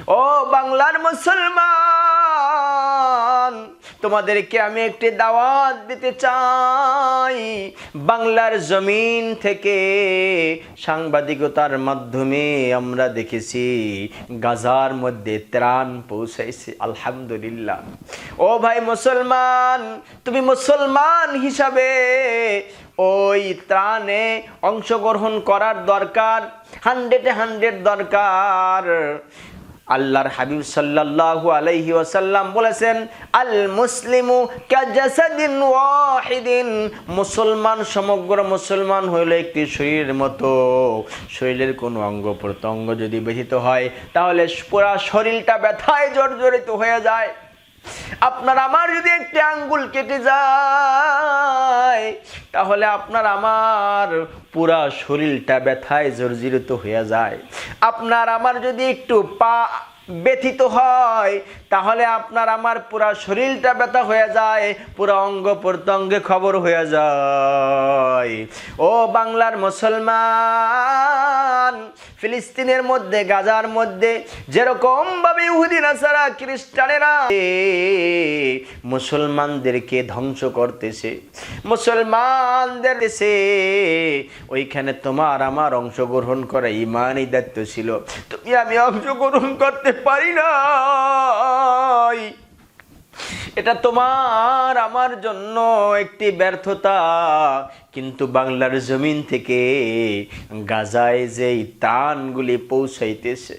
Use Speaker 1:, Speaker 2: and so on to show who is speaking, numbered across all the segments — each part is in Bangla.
Speaker 1: ও বাংলার মুসলমান, তোমাদেরকে আমি একটি দাওয়াত দিতে চাই। বাংলার জমিন থেকে সাংবাদিকতার মাধ্যমে আমরা দেখেছি গাজার মধ্যে ত্রাণ পৌঁছাইছে, আলহামদুলিল্লাহ। ও ভাই মুসলমান, তুমি মুসলমান হিসাবে ওই ত্রাণে অংশগ্রহণ করার দরকার, 100 দরকার। আল্লাহর হাবিব সাল্লাল্লাহু আলাইহি ওয়াসাল্লাম বলেছেন, আল মুসলিমু কাজাসাদিন ওয়াহিদিন, মুসলমান সমগ্র মুসলমান হইল একটি শরীরের মতো। শরীরের কোনো অঙ্গ প্রত্যঙ্গ যদি ব্যথিত হয় তাহলে পুরা শরীরটা ব্যথায় জর্জরিত হয়ে যায়। আপনার আমার যদি একটি আঙ্গুল কেটে যায় তাহলে আপনার আমার পুরা শরীরটা ব্যথায় জর্জরিত হয়ে যায়। আপনার আমার যদি একটু পা ব্যথিত হয় তাহলে আপনার আমার পুরা শরীরটা ব্যথা হয়ে যায়, পুরা অঙ্গ প্রত্যঙ্গে খবর হয়ে যায়। ও বাংলার মুসলমান, ফিলিস্তিনের মধ্যে গাজার মধ্যে যেরকম ভাবে ইহুদি নাসারা খ্রিস্টানেরা মুসলমানদেরকে ধ্বংস করতেছে, মুসলমানদের দেশে, ওইখানে তোমার আমার অংশগ্রহণ করা ইমানই দায়িত্ব ছিল। তুমি আমি অংশগ্রহণ করতে পারি না, এটা তোমার আমার জন্য একটি ব্যর্থতা। কিন্তু বাংলার জমিন থেকে গাজায় যেই ত্রাণগুলি পৌঁছাইতেছে,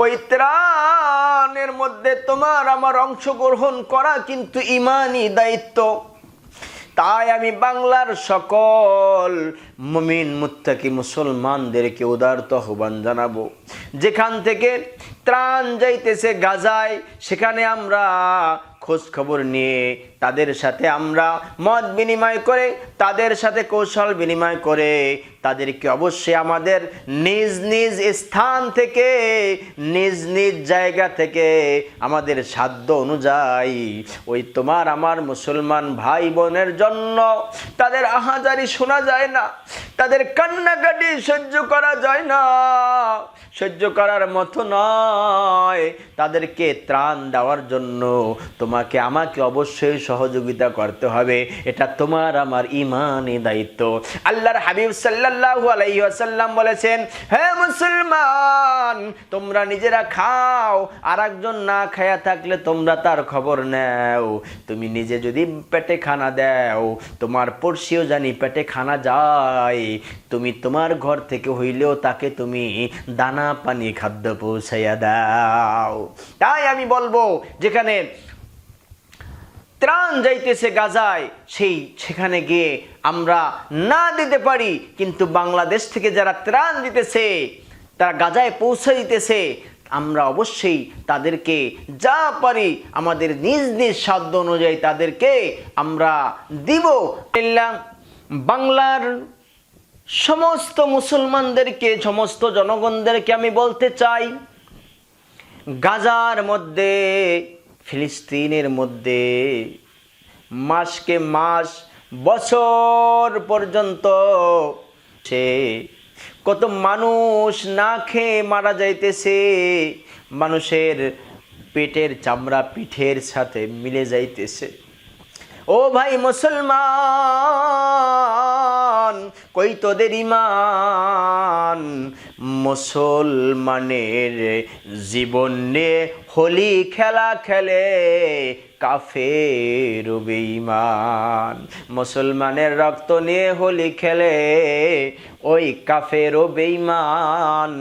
Speaker 1: ওই ত্রাণের মধ্যে তোমার আমার অংশগ্রহণ করা কিন্তু ইমানি দায়িত্ব। তাই আমি বাংলার সকল মুমিন মুত্তাকি মুসলমানদেরকে উদারত আহ্বান জানাবো, যেখান থেকে ত্রাণ যাইতেছে গাজায়, সেখানে আমরা খোঁজ খবর নিয়ে তাদের সাথে আমরা মত বিনিময় করে, তাদের সাথে কৌশল বিনিময় করে তাদেরকে অবশ্যই আমাদের নিজ নিজ স্থান থেকে, নিজ নিজ জায়গা থেকে আমাদের সাধ্য অনুযায়ী ওই তোমার আমার মুসলমান ভাই বোনের জন্য, তাদের আহাজারি শোনা যায় না, তাদের কান্নাকাটি সহ্য করা যায় না, সহ্য করার মতো নয়, তাদেরকে ত্রাণ দেওয়ার জন্য তোমাকে আমাকে অবশ্যই সহযোগিতা করতে হবে। এটা তোমার আমার ইমানি দায়িত্ব। আল্লাহর হাবিব সাল্লাল্লাহু আলাইহি ওয়াসাল্লাম বলেছেন, হে মুসলমান, তোমরা নিজেরা খাও, আর একজন না খায়া থাকলে তোমরা তার খবর নাও। তুমি নিজে যদি পেটে খানা দাও, তোমার পড়শিও জানি পেটে খানা যায়, তুমি তোমার ঘর থেকে হইলেও তাকে তুমি দানা পানি খাদ্য পৌঁছাইয়া দাও। তাই আমি বলবো, যেখানে ত্রাণ যাইতেছে গাজায়, সেখানে গিয়ে আমরা না দিতে পারি, কিন্তু বাংলাদেশ থেকে যারা ত্রাণ দিতেছে, তারা গাজায় পৌঁছে দিতেছে, আমরা অবশ্যই তাদেরকে যা পারি আমাদের নিজ নিজ সাধ্য অনুযায়ী তাদেরকে আমরা দিব। বাংলার সমস্ত মুসলমানদেরকে, সমস্ত জনগণদেরকে আমি বলতে চাই, গাজার মধ্যে, ফিলিস্তিনের মধ্যে মাসকে মাস, বছর পর্যন্ত সে কত মানুষ না খেয়ে মারা যাইতেছে, মানুষের পেটের চামড়া পিঠের সাথে মিলে যাইতেছে। ও ভাই মুসলমান, কই তোদের ইমান? মুসলমানের জীবন নিয়ে হোলি খেলা খেলে কাফের বেঈমান। মুসলমানের রক্ত নিয়ে হোলি খেলে ওই কাফের বেঈমান।